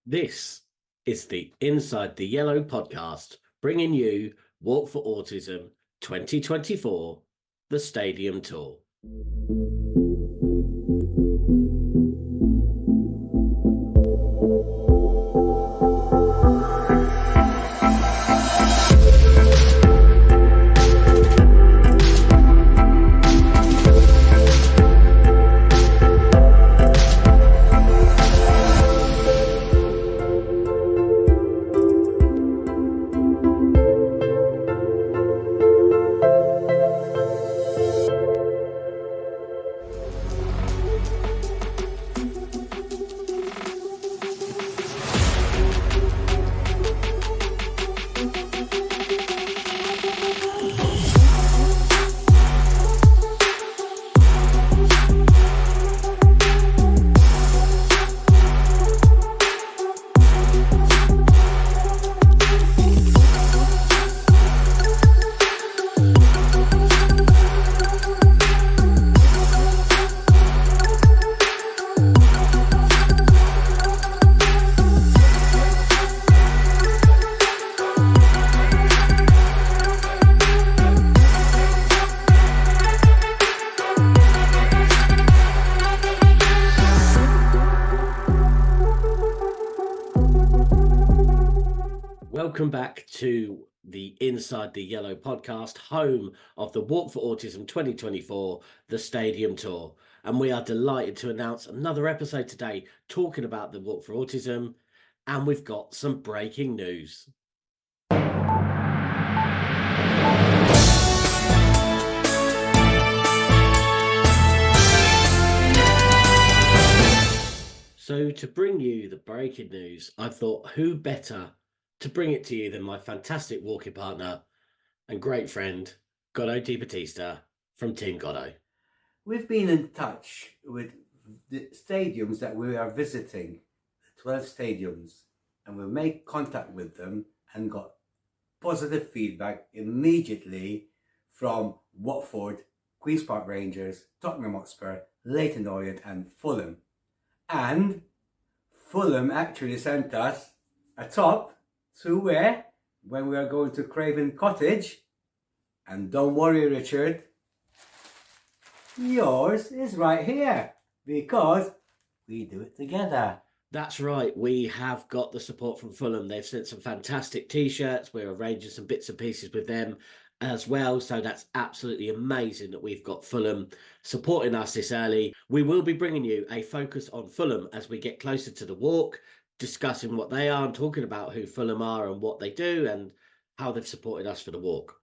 This is the Inside the Yellow podcast, bringing you Walk for Autism 2024, the Stadium Tour. Welcome back to the Inside the Yellow podcast, home of the Walk for Autism 2024, the Stadium Tour. And we are delighted to announce another episode today talking about the Walk for Autism. And we've got some breaking news. So to bring you the breaking news, I thought who better to bring it to you than my fantastic walking partner and great friend, Goddo Di Battista from Team Goddo. We've been in touch with the stadiums that we are visiting, 12 stadiums, and we made contact with them and got positive feedback immediately from Watford, Queen's Park Rangers, Tottenham Hotspur, Leyton Orient and Fulham. And Fulham actually sent us a top to wear when we are going to Craven Cottage. And don't worry, Richard, yours is right here because we do it together. That's right, we have got the support from Fulham. They've sent some fantastic t-shirts. We're arranging some bits and pieces with them as well, so that's absolutely amazing that we've got Fulham supporting us this early. We will be bringing you a focus on Fulham as we get closer to the walk, discussing what they are and talking about who Fulham are and what they do and how they've supported us for the walk.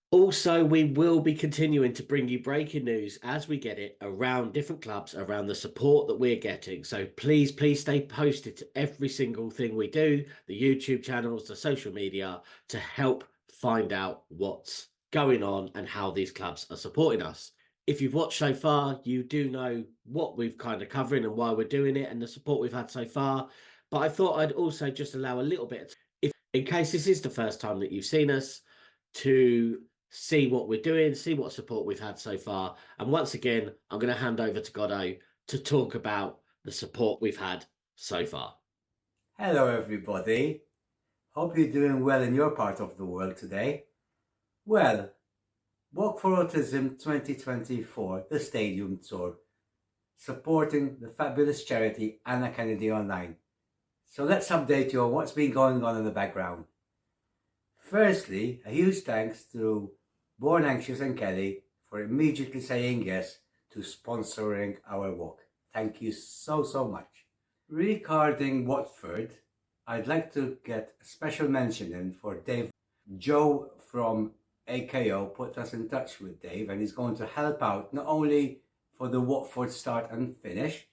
Also, we will be continuing to bring you breaking news as we get it around different clubs, around the support that we're getting. So please stay posted to every single thing we do, the YouTube channels, the social media, to help find out what's going on and how these clubs are supporting us. If you've watched so far, you do know what we've kind of covering and why we're doing it and the support we've had so far. But I thought I'd also just allow a little bit, if in case this is the first time that you've seen us, to see what we're doing, see what support we've had so far. And once again, I'm going to hand over to Goddo to talk about the support we've had so far. Hello everybody. Hope you're doing well in your part of the world today. Well, Walk for Autism 2024, the Stadium Tour, supporting the fabulous charity AnnaKennedyOnline. So let's update you on what's been going on in the background. Firstly, a huge thanks to Born Anxious and Kelly for immediately saying yes to sponsoring our walk. Thank you so much. Regarding Watford, I'd like to get a special mention in for Dave. Joe from AKO put us in touch with Dave and he's going to help out not only for the Watford start and finish,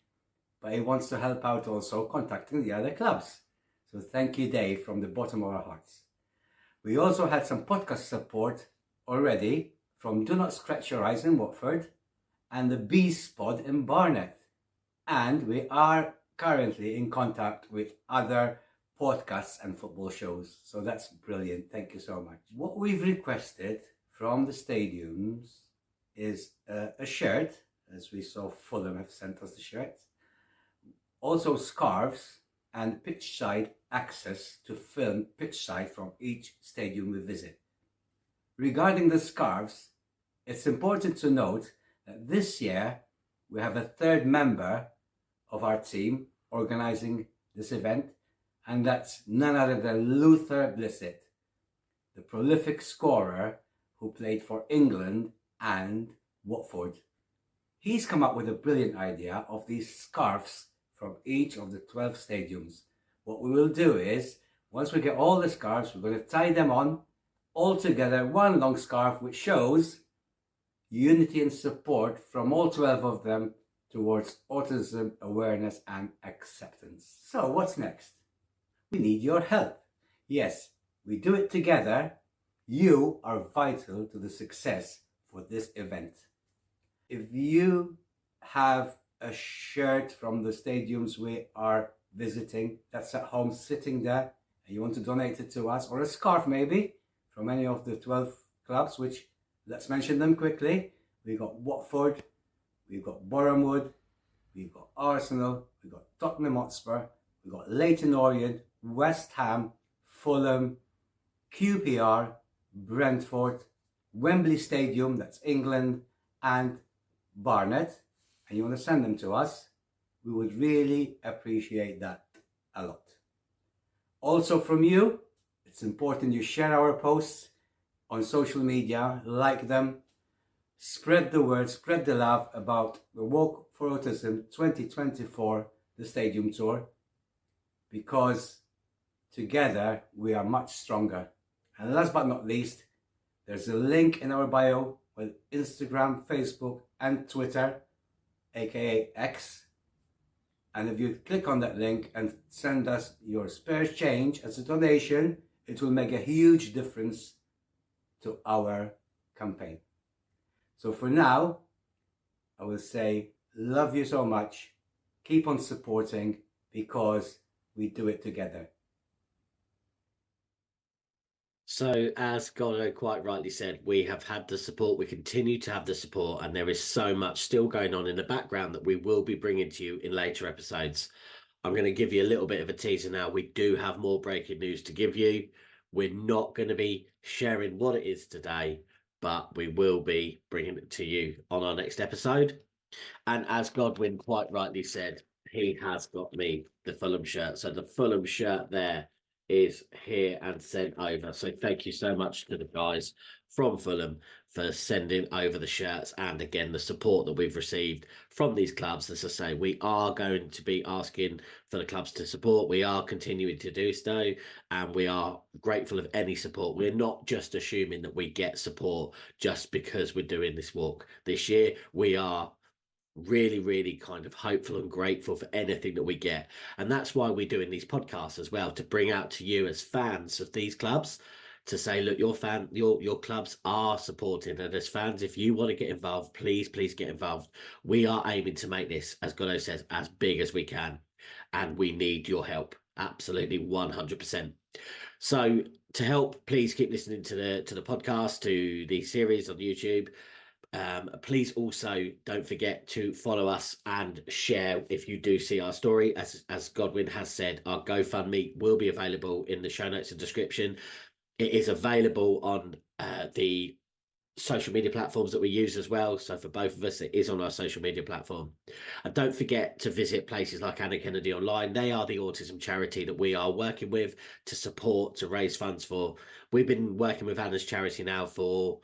but he wants to help out also contacting the other clubs. So thank you, Dave, from the bottom of our hearts. We also had some podcast support already from Do Not Scratch Your Eyes in Watford and the Bees Pod in Barnet. And we are currently in contact with other podcasts and football shows. So that's brilliant. Thank you so much. What we've requested from the stadiums is a shirt, as we saw Fulham have sent us the shirts. Also scarves and pitchside access to film pitchside from each stadium we visit. Regarding the scarves, it's important to note that this year we have a third member of our team organising this event, and that's none other than Luther Blissett, the prolific scorer who played for England and Watford. He's come up with a brilliant idea of these scarves from each of the 12 stadiums. What we will do is, once we get all the scarves, we're going to tie them on all together, one long scarf, which shows unity and support from all 12 of them towards autism awareness and acceptance. So what's next? We need your help. Yes, we do it together. You are vital to the success for this event. If you have a shirt from the stadiums we are visiting that's at home sitting there and you want to donate it to us, or a scarf maybe from any of the 12 clubs, which, let's mention them quickly. We've got Watford, we've got Bournemouth, we've got Arsenal, we've got Tottenham Hotspur, we've got Leyton Orient, West Ham, Fulham, QPR, Brentford, Wembley Stadium, that's England, and Barnet, and you want to send them to us, we would really appreciate that a lot. Also from you, it's important you share our posts on social media, like them, spread the word, spread the love about the Walk for Autism 2024, the stadium tour, because together we are much stronger. And last but not least, there's a link in our bio with Instagram, Facebook and Twitter, aka X. And if you click on that link and send us your spare change as a donation, it will make a huge difference to our campaign. So for now, I will say, love you so much. Keep on supporting, because we do it together. So, as Goddo quite rightly said, we have had the support, we continue to have the support, and there is so much still going on in the background that we will be bringing to you in later episodes. I'm going to give you a little bit of a teaser now. We do have more breaking news to give you. We're not going to be sharing what it is today, but we will be bringing it to you on our next episode. And as Godwin quite rightly said, he has got me the Fulham shirt. So the Fulham shirt there is here and sent over. So thank you so much to the guys from Fulham for sending over the shirts, and again the support that we've received from these clubs. As I say, we are going to be asking for the clubs to support. We are continuing to do so, and we are grateful of any support. We're not just assuming that we get support just because we're doing this walk this year. We are really kind of hopeful and grateful for anything that we get, and that's why we're doing these podcasts as well, to bring out to you as fans of these clubs, to say, look, your clubs are supported, and as fans, if you want to get involved, please get involved. We are aiming to make this, as Goddo says, as big as we can, and we need your help, absolutely 100%. So to help, please keep listening to the podcast, to the series on YouTube. Please also don't forget to follow us and share if you do see our story. As Godwin has said, our GoFundMe will be available in the show notes and description. It is available on the social media platforms that we use as well. So for both of us, it is on our social media platform. And don't forget to visit places like AnnaKennedyOnline. They are the autism charity that we are working with to support, to raise funds for. We've been working with Anna's charity now for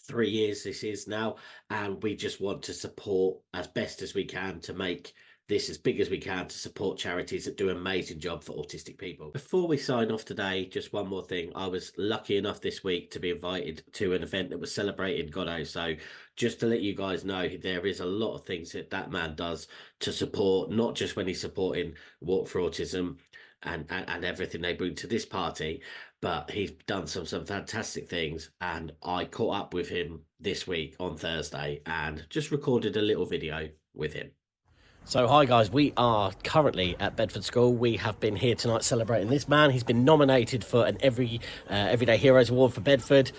3 years, this is now, and we just want to support as best as we can to make this as big as we can, to support charities that do an amazing job for autistic people. Before we sign off today, just one more thing. I was lucky enough this week to be invited to an event that was celebrating Goddo. So just to let you guys know, there is a lot of things that man does to support, not just when he's supporting Walk for Autism and everything they bring to this party, but he's done some fantastic things, and I caught up with him this week on Thursday and just recorded a little video with him. So hi guys, we are currently at Bedford School. We have been here tonight celebrating this man. He's been nominated for an Everyday Heroes Award for Bedford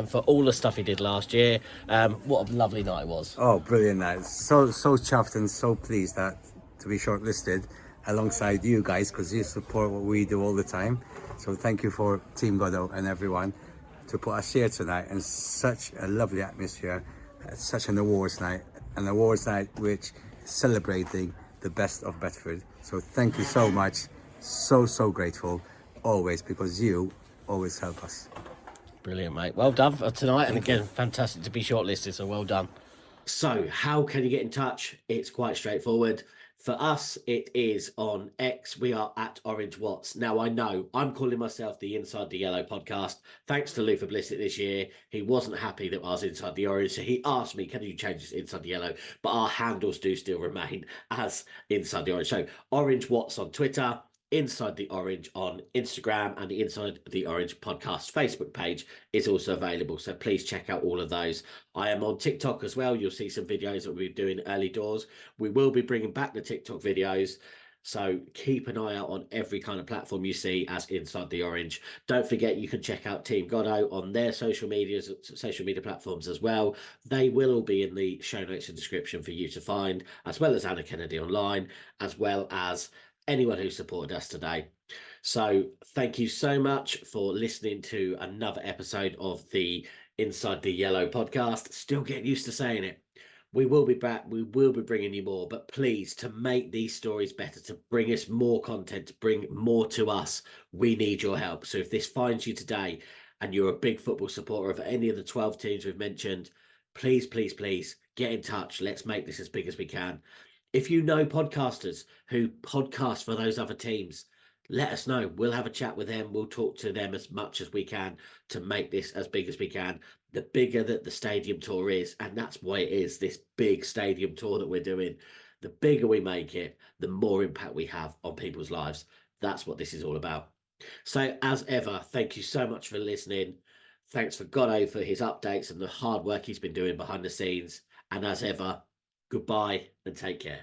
for all the stuff he did last year. What a lovely night it was. Oh, brilliant night. So chuffed and so pleased that to be shortlisted. alongside you guys, because you support what we do all the time. So thank you for Team Goddo and everyone to put us here tonight in such a lovely atmosphere, such an awards night which is celebrating the best of Bedford. So thank you so much. So grateful always, because you always help us. Brilliant, mate. Well done for tonight. And again, fantastic to be shortlisted, so well done. So how can you get in touch? It's quite straightforward. For us, it is on X. We are at Orange Watts. Now, I know I'm calling myself the Inside the Yellow podcast. Thanks to Lou for Blissett this year. He wasn't happy that I was Inside the Orange, so he asked me, can you change this Inside the Yellow? But our handles do still remain as Inside the Orange. So Orange Watts on Twitter, Inside the Orange on Instagram, and the Inside the Orange podcast Facebook page is also available. So please check out all of those. I am on TikTok as well. You'll see some videos that we're doing early doors. We will be bringing back the TikTok videos. So keep an eye out on every kind of platform you see as Inside the Orange. Don't forget, you can check out Team Goddo on their social media platforms as well. They will all be in the show notes and description for you to find, as well as AnnaKennedyOnline, as well as anyone who supported us today. So thank you so much for listening to another episode of the Inside the Yellow podcast. Still getting used to saying it. We will be back. We will be bringing you more, but please, to make these stories better, to bring us more content, to bring more to us, we need your help. So if this finds you today and you're a big football supporter of any of the 12 teams we've mentioned, please get in touch. Let's make this as big as we can. If you know podcasters who podcast for those other teams, let us know. We'll have a chat with them. We'll talk to them as much as we can to make this as big as we can. The bigger that the stadium tour is, and that's why it is this big stadium tour that we're doing, the bigger we make it, the more impact we have on people's lives. That's what this is all about. So as ever, thank you so much for listening. Thanks for Goddo for his updates and the hard work he's been doing behind the scenes. And as ever, goodbye and take care.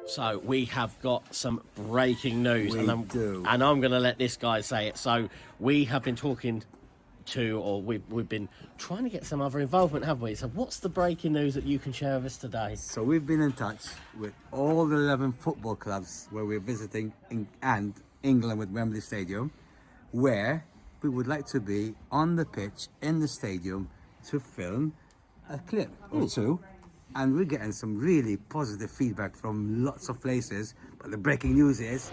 So we have got some breaking news, We do. and I'm going to let this guy say it. So we have been talking to, or we've been trying to get some other involvement, haven't we? So what's the breaking news that you can share with us today? So we've been in touch with all the 11 football clubs where we're visiting and England with Wembley Stadium, where we would like to be on the pitch in the stadium to film a clip or two. And we're getting some really positive feedback from lots of places. But the breaking news is